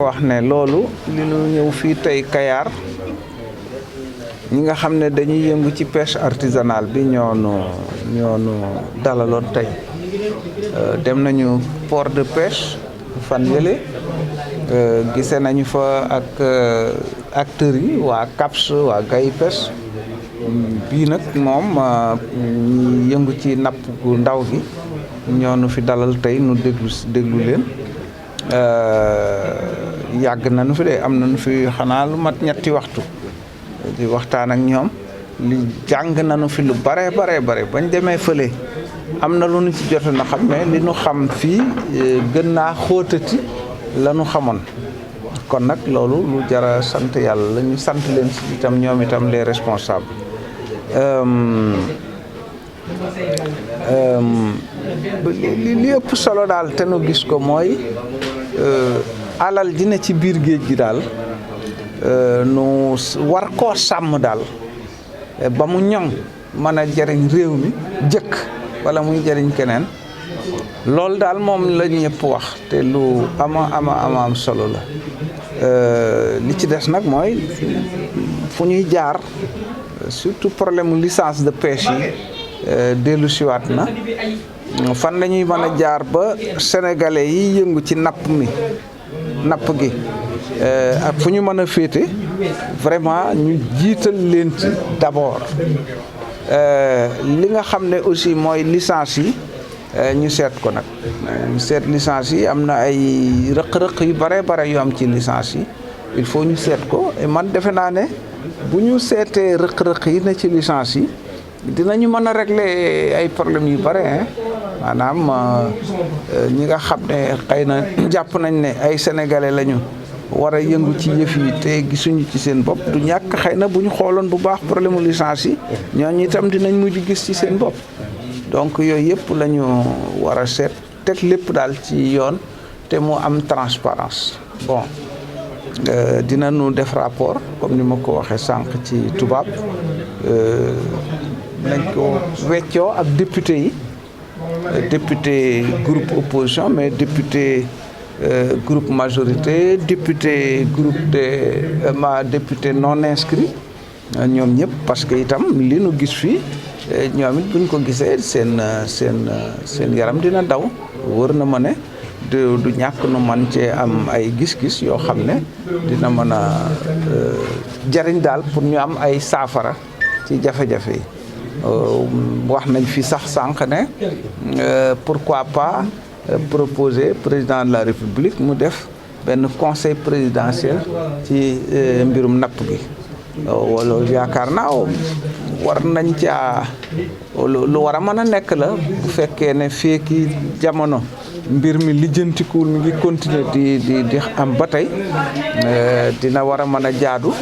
wax ne loolu li ñu ñëw fii tey Kayar ñi nga xam ne dañuy yëngu ci pêche artisanale bi ñoonu dalaloon tey dem nañu port de pêche fan yële gise nañu fa ak acteurs yi waa CAPS waa GAIPES bii nag moom ñi yëngu ci napp gu ndaw gi ñoonu fi dalal tey nu déglu leen yàgg nañu fi de am nañu fi xanaa lu mat ñetti waxtu di waxtaan ak ñoom li jàng nañu fi lu bare bañ demee fële am na lu ñu ci jot na xam mais li ñu xam fii gën naa xóotati la ñu xamoon kon nag loolu lu jara sant yàlla la ñu sant leen si itam ñoom itam les responsables li ëpp solo daal te nu gis ko mooy alal dina ci biir géej gi daal nu war koo sàmm daal ba mu ñoŋ mën a jëriñ réew mi jëkk wala muy jëriñ keneen loolu daal moom la ñëpp wax te lu am solo la li ci des nag mooy fu ñuy jaar surtout problème licence de pêche yi dellu siwaat na fan lañuy mën a jaar ba sénégalais yi yëngu ci napp gi ak fu ñu mën a féete vraiment ñu jiital leen ci d'abord li nga xam ne aussi mooy licence yi ñu seet ko nag ñu seet licence yi am na ay rëq-rëq yu bare yu am ci licence yi il faut ñu seet ko et man defe naa ne bu ñu seetee rëq-rëq yi na ci licence yi dinañu mën a régler ay problèmes yu bare maanaam ñi nga xam ne xëy na jàpp nañ ne ay sénégalais lañu war a yëngu ci yëf yi te gisuñu ci seen bopp du ñàkk xëy na bu ñu xooloon bu baax problème mu licence yi ñooñu itam dinañ mujj gis ci seen bopp donc yooyu yëpp la ñu war a seet teg lépp daal ci yoon te mu am transparence bon dinañu def rapport comme ni ma ko waxee sànq ci tubaab nañ ko weccoo ak député yi député groupe opposition mais député groupe majorité député député non inscrit ñoom ñëpp parce que itam li nu gis fii ñoom it buñ ko gisee seen yaram dina daw wër na ma ne du ñàkk nu man cee am ay gis-gis yoo xam ne dina mën a jariñ daal pour ñu am ay saafara ci jafe-jafe yi wax nañ fi sax sànq ne pourquoi pas proposer président de la république mu def benn conseil présidentiel ci mbirum napp gi loolu yaakaar naa war nañ caa lu war a mën a nekk la bu fekkee ne feeki jamono mbir mi lijjantikuwul mi ngi continuer di am ba tey dina war a mën a jaadu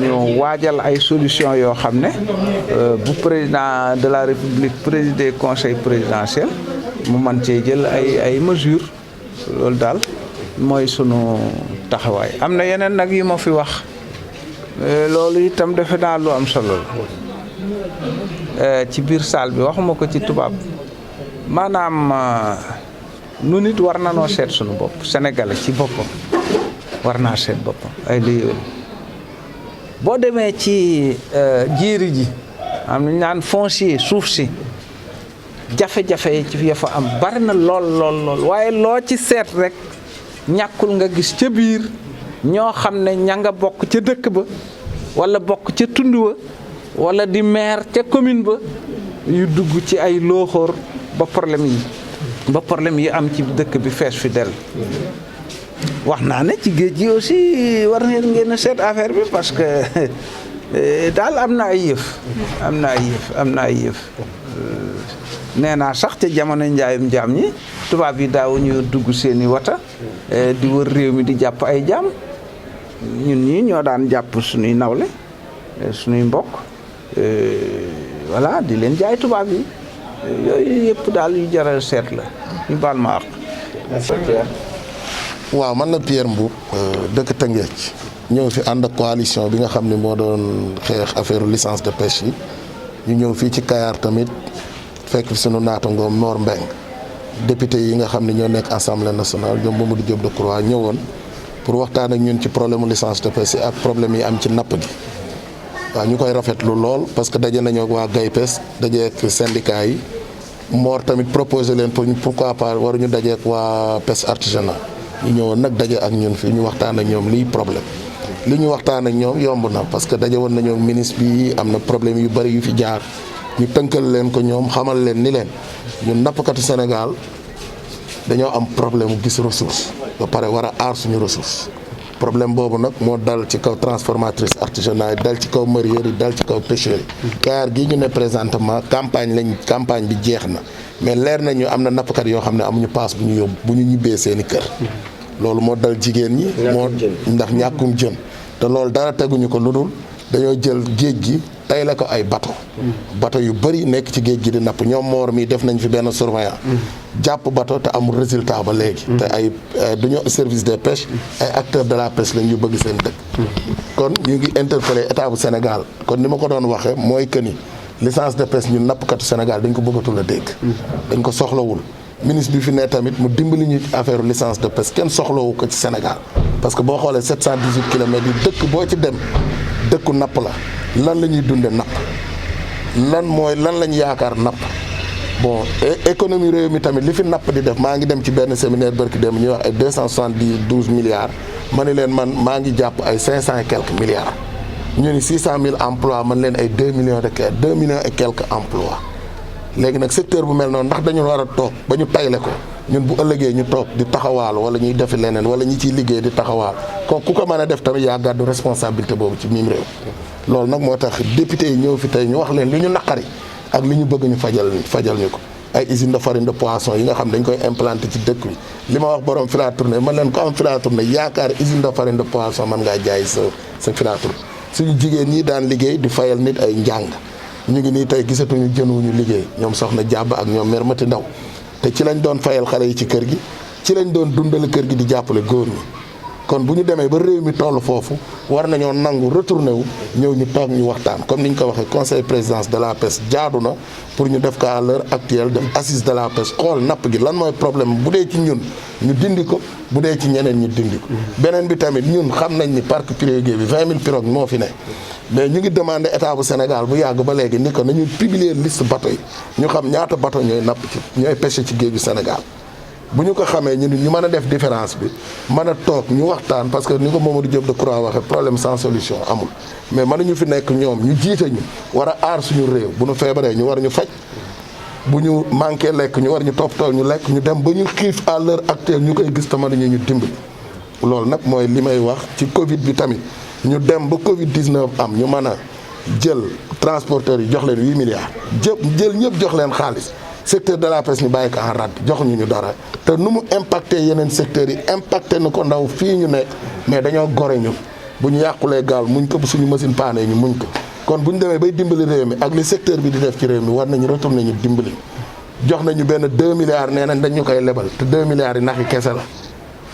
ñu waajal ay solution yoo xam ne bu président de la république présider conseil présidentiel mu mën cee jël ay mesures loolu daal mooy sunu taxawaay am na yeneen nag yu ma fi wax loolu itam defe naa lu am solo la ci biir salle bi waxuma ko ci tubaab maanaam nu nit war na noo seet sunu bopp sénégalais ci boppam war naa seet boppam ay li boo demee ci jiiri ji am nañ naan foncier suuf si jafe-jafe yi ci ya fa am bari na lool waaye loo ci seet rek ñàkkul nga gis ca biir ñoo xam ne ña nga bokk ca dëkk ba wala bokk ca tund wa wala di maire ca commune ba yu dugg ci ay looxoor ba problème yi am ci dëkk bi fees fi del wax naa ne ci géej gi aussi war ngeen a seet affaire bi parce que daal am na ay yëf nee naa sax ca jamono njaayum jaam ñi tubaab yi daawuñu dugg seeni wata di wër réew mi di jàpp ay jaam ñun ñii ñoo daan jàpp suñuy nawle suñuy mbokk voilà di leen jaay tubaab yi yooyu yëpp daal yu jaral seet la ñu baal ma àq. waaw man la Pierre Mboup dëkk Tëngéej ñëw fi ànd ak coalition bi nga xam ne moo doon xeex affaire licence de pêche yi ñu ñëw fii ci Kayar tamit fekk fi sunu naatangoom Noor Mbeng député yi nga xam ne ñoo nekk assemblée nationale ñoom Mamadou Diop Decroix ñëwoon pour waxtaan ak ñun ci problème licence de pêche ak problème yi am ci napp gi waaw ñu koy rafetlu lool parce que daje nañoo ak waa GAIPES daje ak syndicat yi Mor tamit proposé leen pourquoi pas waruñu daje ak waa pêche artisanale ñu ñëwoon nag daje ak ñun fii ñu waxtaan ak ñoom lii problème li ñu waxtaan ak ñoom yomb na parce que daje woon nañoo ministre bi am na problème yu bari yu fi jaar ñu tënkal leen ko ñoom xamal leen ni leen ñun nappkatu Sénégal dañoo am problème mu gis ressource ba pare war a aar suñu ressource problème boobu nag moo dal ci kaw transformatrice artisanale yi dal ci kaw mareyeurs yi dal ci kaw pêcheurs yi Kayar gii ñu ne présentement campagne bi jeex na mais leer nañu am na nappkat yoo xam ne amuñu paas bu ñu yóbbu bu ñu ñibbee seeni kër loolu moo dal jigéen ñi moo ndax ñàkkum jën te loolu dara teguñu ko lu dul dañoo jël géej gi tey la ko ay bateau yu bëri nekk ci géej gi di napp ñoom Mor mi def nañ fi benn surveillant jàpp bateau te amul résultat ba léegi te ay duñu service des pêches ay acteurs de la pêche lañ yu bëgg seen dëkk kon ñu ngi interpellé état bu Sénégal kon ni ma ko doon waxee mooy que ni licence de pêche ñun nappkatu Sénégal dañ ko bëggatul a dégg dañ ko soxlawul ministre bi fi ne tamit mu dimbali ñu affaire licence de pêche kenn soxlawu ko ci Sénégal parce que boo xoolee 718 kilomètres yi dëkk boo ci dem dëkku napp la lan la ñuy dunde napp lan lañ yaakaar napp bon économie réew mi tamit li fi napp di def maa ngi dem ci benn séminaire barki dem ñuy wax ay 272 milliards ma ne leen man maa ngi jàpp ay 500 et quelques milliards ñu ni 600 000 emplois man leen ay 2 millions et quelques emplois léegi nag secteur bu mel noonu ndax dañu war a toog ba ñu tayle ko ñun bu ëllëgee ñu toog di taxawaal wala ñuy defi leneen wala ñi ciy liggéey di taxawaal kon ku ko mën a def tamit yaa gàddu responsabilité boobu ci miim réew loolu nag moo tax député yi ñëw fi tey ñu wax leen li ñu naqari ak li ñu bëgg ñu fajal ñu ko ay usine de farine de poisson yi nga xam dañ koy implanté ci dëkk bi li ma wax borom Filaturne man leen ko am Filaturne yaakaar usine de farine de poisson man ngaa jaay sa Filaturne suñu jigéen ñi daan liggéey di fayal nit ay njàng ñu ngi nii tey gisatuñu jën wu ñu liggéey ñoom soxna jàbb ak ñoom mère Mati Ndaw te ci lañ doon fayal xale yi ci kër gi ci lañ doon dundal kër gi di jàppale góor ñi kon bu ñu demee ba réew mi toll foofu war nañoo nangu retourné wu ñëw ñu toog ñu waxtaan comme ni ñu ko waxee conseil présidence de la pêche jaadu na pour ñu def ko à l'heure actuelle def assise de la pêche xool napp gi lan mooy problème bu dee ci ñun ñu dindi ko bu dee ci ñeneen ñu dindi ko. beneen bi tamit ñun xam nañ ni parc privé bi 20 000 pirogues moo fi ne mais ñu ngi demandé état bu Sénégal bu yàgg ba léegi ni ko nañu publier liste bateau yi ñu xam ñaata bateau ñooy napp ci ñooy pêché ci géeju Sénégal. bu ñu ko xamee ñu mën a def différence bi mën a toog ñu waxtaan parce que ni ko Mamadou Diop Decroix waxee problème sans solution amul mais mënuñu fi nekk ñoom ñu jiite ñu war a aar suñu réew bu ñu feebaree ñu war ñu faj bu ñu manqué lekk ñu war ñu toppatoo ñu lekk ñu dem ba ñu xiif à l'heure actuelle ñu koy gis te mënuñu ñu dimbali. loolu nag mooy li may wax ci Covid bi tamit ñu dem ba Covid 19 am ñu mën a jël transporteurs yi jox leen 8 milliards jël ñëpp jox leen xaalis. secteur de la pêche ñu bàyyi ko en rade joxuñu ñu dara te nu mu impacté yeneen secteurs yi impacté na ko ndaw fii ñu nekk mais dañoo gore ñu bu ñu yàqulee gaal muñ ko bu suñu machine paane ñu muñ ko kon bu ñu demee bay dimbali réew mi ak li secteur bi di def ci réew mi war nañu retourné ñu dimbali jox nañu benn 2 milliards nee nañ dañu koy lebal te 2 milliards yi nax yi kese la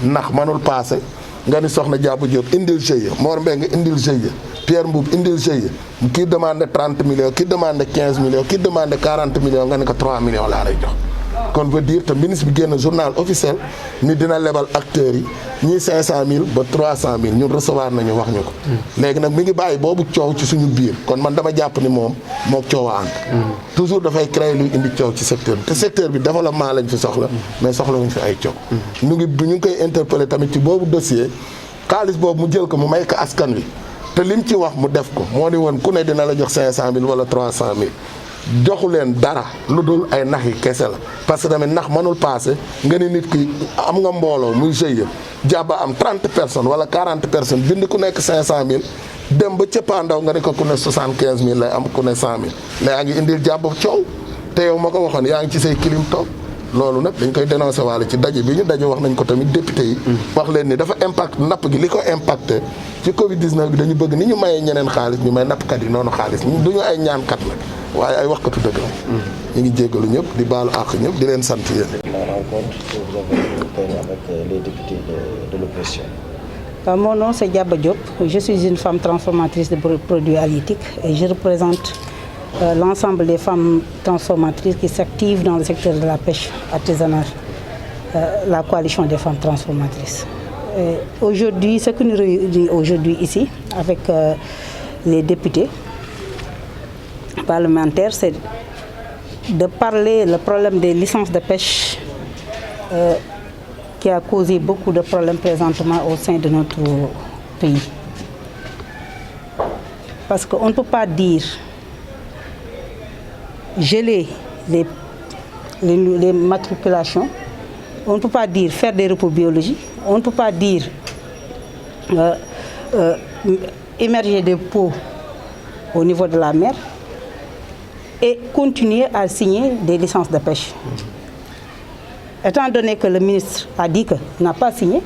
ndax manul passé nga ni soxna Diabou Diop indil GIE Mor Mbengue indil GIE Pierre Mboub indil GIE kii demande 30 millions kii demande 15 millions kii demande 40 millions nga ne ko 3 millions laa lay jox kon veut dire te ministre bi génn journal officiel ni dina lebal acteurs yi ñii 500000 ba 300000 ñun recevoir nañu wax ñu ko. léegi nag mi ngi bàyyi boobu coow ci suñu biir kon man dama jàpp ni moom moo coow a ànd. toujours dafay créer luy indi coow ci secteur bi te secteur bi développement lañ fi soxla mais soxla wuñ fi ay coow. ñu ngi koy interpeller tamit ci boobu dossier xaalis boobu mu jël ko mu may ko askan wi te lim ci wax mu def ko moo di woon ku ne dina la jox 500000 wala 300000. joxu leen dara lu dul ay nax yi kese la parce que tamit nax mënul passé nga ni nit ki am nga mbooloo muy GIE jàbba am 30 personnes wala 40 personnes bind ku nekk 500000 dem ba cëppaandaw nga ne ko ku ne 75000 lay am ku ne 100000 la yaa ngi indil jàbb coow te yow ma ko waxoon yaa ngi ci say kilim toog loolu nag dañ koy dénoncé waale ci daje bi ñu daje wax nañ ko tamit député yi wax leen ni dafa impact napp gi li ko impacté ci Covid 19 bi dañu bëgg ni ñu mayee ñeneen xaalis ñu may nappkat yi noonu xaalis du ñu ay ñaankat nag waaye ay waxkatu dëgg la ñu ngi jéggalu ñëpp di baalu àq ñëpp di leen sant yéen. La rencontre que vous avez tenue avec les députés de l'opposition. Mon nom c'est Diaba Diop, je suis une femme transformatrice de produits halieutiques et je représente l'ensemble des femmes transformatrices qui s'activent dans le secteur de la pêche artisanale, la coalition des femmes transformatrices. Aujourd'hui, ce que nous réunit aujourd'hui ici avec les députés parlementaires, c'est de parler le problème des licences de pêche qui a causé beaucoup de problèmes présentement au sein de notre pays. Parce qu'on ne peut pas dire geler les matriculations, on ne peut pas dire faire des repos biologiques, on ne peut pas dire émerger des pots au niveau de la mer et continuer à signer des licences de pêche. Étant donné que le ministre a dit qu'il n'a pas signé,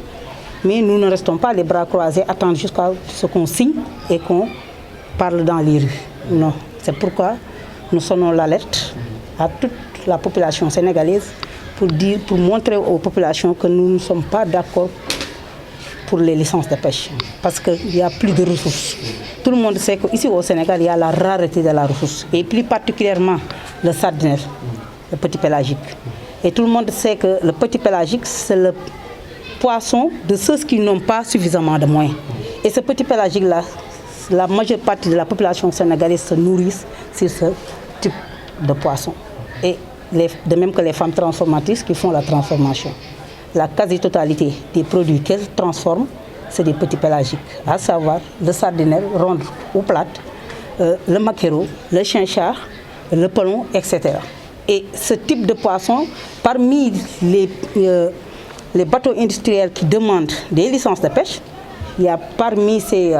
mais nous ne restons pas les bras croisés, attendre jusqu'à ce qu'on signe et qu'on parle dans les rues. Non, c'est pourquoi nous sonnons l'alerte à toute la population sénégalaise pour montrer aux populations que nous ne sommes pas d'accord pour les licences de pêche. Parce qu'il n'y a plus de ressources. Tout le monde sait qu'ici au Sénégal, il y a la rareté de la ressource. Et plus particulièrement le sardinelle, le petit pélagique. Et tout le monde sait que le petit pélagique, c'est le poisson de ceux qui n'ont pas suffisamment de moyens. Et ce petit pélagique-là, la majeure partie de la population sénégalaise se nourrissent sur ce type de poisson. Et de même que les femmes transformatrices qui font la transformation. La quasi-totalité des produits qu'elles transforment, c'est des petits pélagiques, à savoir le sardinelle, ronde ou plate, le maquereau, le chinchard, le pelon, etc. Et ce type de poisson, parmi les bateaux industriels qui demandent des licences de pêche, il y a parmi ces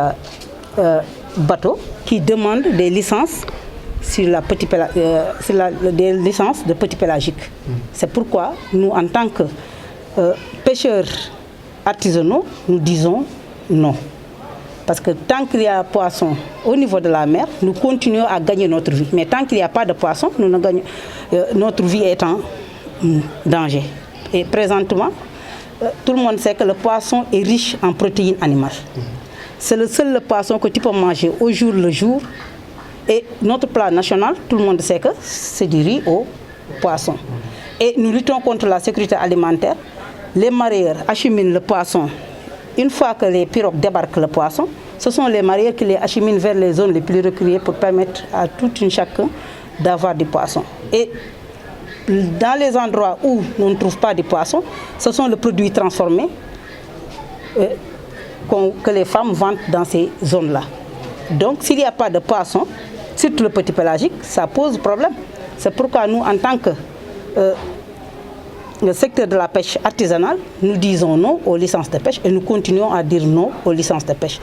bateaux qui demandent des licences sur des licences de petits pélagiques. C'est pourquoi nous, en tant que pêcheurs artisanaux, nous disons non. Parce que tant qu'il y a poisson au niveau de la mer, nous continuons à gagner notre vie. Mais tant qu'il n'y a pas de poisson, notre vie est en danger. Et présentement, tout le monde sait que le poisson est riche en protéines animales. C'est le seul poisson que tu peux manger au jour le jour. Et notre plat national, tout le monde sait que c'est du riz au poisson. Et nous luttons contre la sécurité alimentaire. Les mareyeurs acheminent le poisson. Une fois que les pirogues débarquent le poisson, ce sont les mareyeurs qui les acheminent vers les zones les plus reculées pour permettre à tout un chacun d'avoir du poisson. Et dans les endroits où on ne trouve pas de poisson, ce sont les produits transformés que les femmes vendent dans ces zones-là. Donc s'il n'y a pas de poisson, surtout le petit pélagique, ça pose problème. C'est pourquoi nous, en tant que le secteur de la pêche artisanale, nous disons non aux licences de pêche et nous continuons à dire non aux licences de pêche.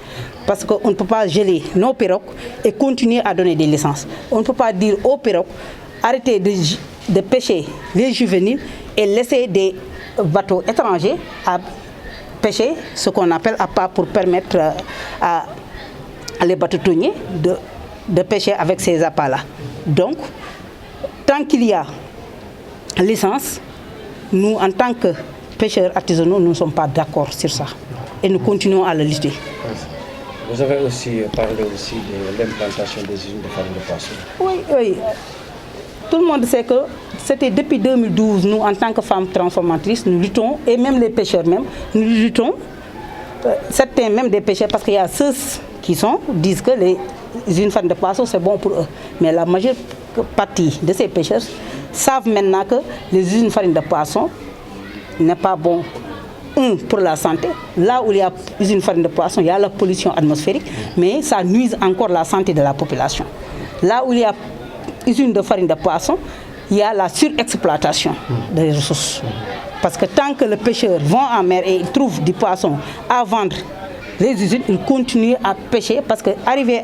Parce qu'on ne peut pas geler nos pirogues et continuer à donner des licences. On ne peut pas dire aux pirogues, arrêtez de pêcher les juvéniles et laisser des bateaux étrangers à pêcher ce qu'on appelle à pas pour permettre à les bateaux tonniers de pêcher avec ces appâts-là. Donc, tant qu'il y a licence, nous, en tant que pêcheurs artisanaux, nous ne sommes pas d'accord sur ça. Et nous continuons à le lutter. Vous avez aussi parlé aussi de l'implantation des usines de farine de poisson. Oui. Tout le monde sait que c'était depuis 2012, nous, en tant que femmes transformatrices, nous luttons, et même les pêcheurs même, nous luttons, certains même des pêcheurs, parce qu'il y a ceux qui disent que les usines de farine de poisson, c'est bon pour eux. Mais la majeure partie de ces pêcheurs savent maintenant que les usines de farine de poisson n'est pas bon, pour la santé. Là où il y a usine de farine de poisson, il y a la pollution atmosphérique, mais ça nuise encore la santé de la population. Là où il y a usine de farine de poisson, il y a la surexploitation des ressources. Parce que tant que les pêcheurs vont en mer et ils trouvent du poisson à vendre, les usines, ils continuent à pêcher parce qu'arrivé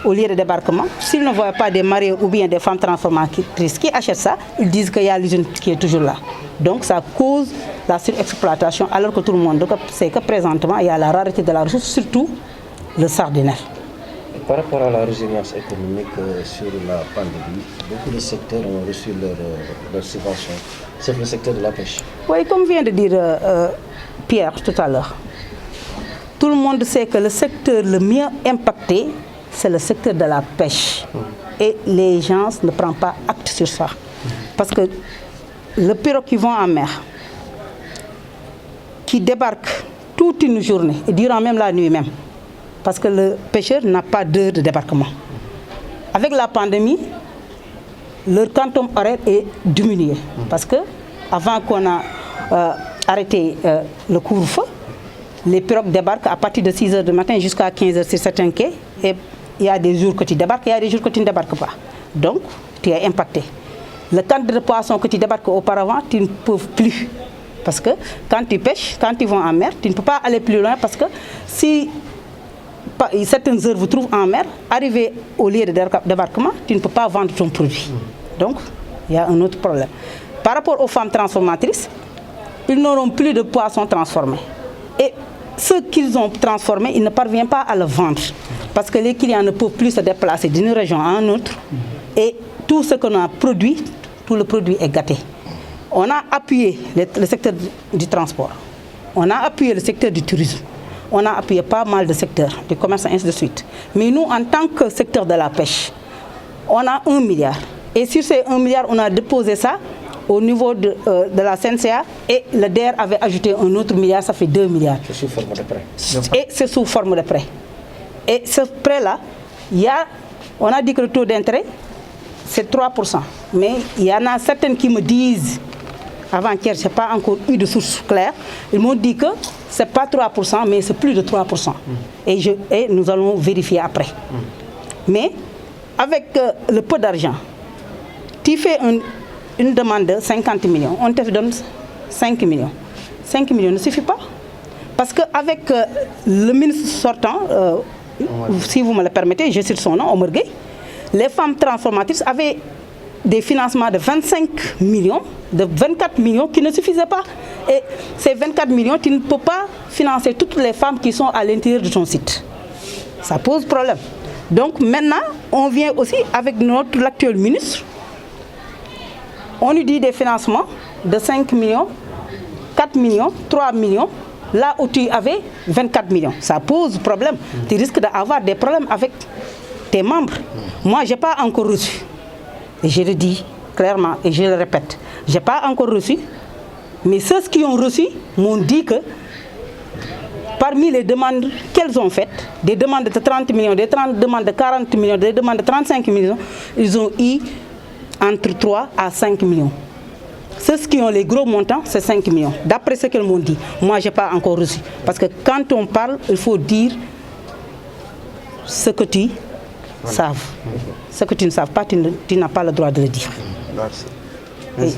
au lieu de débarquement, s'ils ne voient pas des mareyeurs ou bien des femmes transformatrices qui achètent ça, ils disent qu'il y a l'usine qui est toujours là. Donc ça cause la surexploitation alors que tout le monde sait que présentement il y a la rareté de la ressource, surtout le sardinelle. Par rapport à la résilience économique sur la pandémie, beaucoup de secteurs ont reçu leurs subventions. C'est le secteur de la pêche. Oui, comme vient de dire Pierre tout à l'heure, tout le monde sait que le secteur le mieux impacté, c'est le secteur de la pêche. Et les gens ne prennent pas acte sur ça. Parce que le pirogue qui vont en mer, qui débarque toute une journée, et durant même la nuit même, parce que le pêcheur n'a pas d'heure de débarquement. Avec la pandémie, leur quantum horaire est diminué, parce que avant qu'on a arrêté le couvre-feu, les pirogues débarquent à partir de 6 h du matin jusqu'à 15 h sur certains quais, et il y a des jours que tu débarques, il y a des jours que tu ne débarques pas. Donc, tu es impacté. Le quantité de poissons que tu débarques auparavant, tu ne peux plus. Parce que quand tu pêches, quand tu vas en mer, tu ne peux pas aller plus loin parce que si certaines heures vous trouvent en mer, arrivé au lieu de débarquement, tu ne peux pas vendre ton produit. Donc, il y a un autre problème. Par rapport aux femmes transformatrices, ils n'auront plus de poissons transformés. Et ce qu'ils ont transformé, ils ne parviennent pas à le vendre. Parce que les clients ne peuvent plus se déplacer d'une région à une autre. Et tout ce qu'on a produit, tout le produit est gâté. On a appuyé le secteur du transport. On a appuyé le secteur du tourisme. On a appuyé pas mal de secteurs, du commerce et ainsi de suite. Mais nous, en tant que secteur de la pêche, on a 1 milliard. Et sur ces 1 milliard, on a déposé ça au niveau de la CNCA et le DER avait ajouté un autre milliard, ça fait 2 milliards. C'est sous forme de prêt. Et c'est sous forme de prêt. Et ce prêt-là, on a dit que le taux d'intérêt, c'est 3%. Mais il y en a certaines qui me disent, avant-hier, je n'ai pas encore eu de source claire, ils m'ont dit que ce n'est pas 3%, mais c'est plus de 3%. Et nous allons vérifier après. Mais avec le peu d'argent, tu fais une demande de 50 millions, on te donne 5 millions. 5 millions ne suffit pas. Parce qu'avec le ministre sortant, si vous me le permettez, je cite son nom, Omar Gueye, les femmes transformatrices avaient des financements de 25 millions, de 24 millions qui ne suffisaient pas. Et ces 24 millions, tu ne peux pas financer toutes les femmes qui sont à l'intérieur de ton site. Ça pose problème. Donc maintenant, on vient aussi avec l'actuel ministre. On lui dit des financements de 5 millions, 4 millions, 3 millions, là où tu avais 24 millions. Ça pose problème. Tu risques d'avoir des problèmes avec tes membres. Moi, je n'ai pas encore reçu. Et je le dis clairement et je le répète. Je n'ai pas encore reçu. Mais ceux qui ont reçu m'ont dit que parmi les demandes qu'elles ont faites, des demandes de 30 millions, des demandes de 40 millions, des demandes de 35 millions, ils ont eu entre 3 à 5 millions. Ceux qui ont les gros montants, c'est 5 millions. D'après ce qu'elles m'ont dit, moi, je n'ai pas encore reçu. Parce que quand on parle, il faut dire ce que tu sais. Ce que tu ne sais pas, tu n'as pas le droit de le dire. Merci. Oui.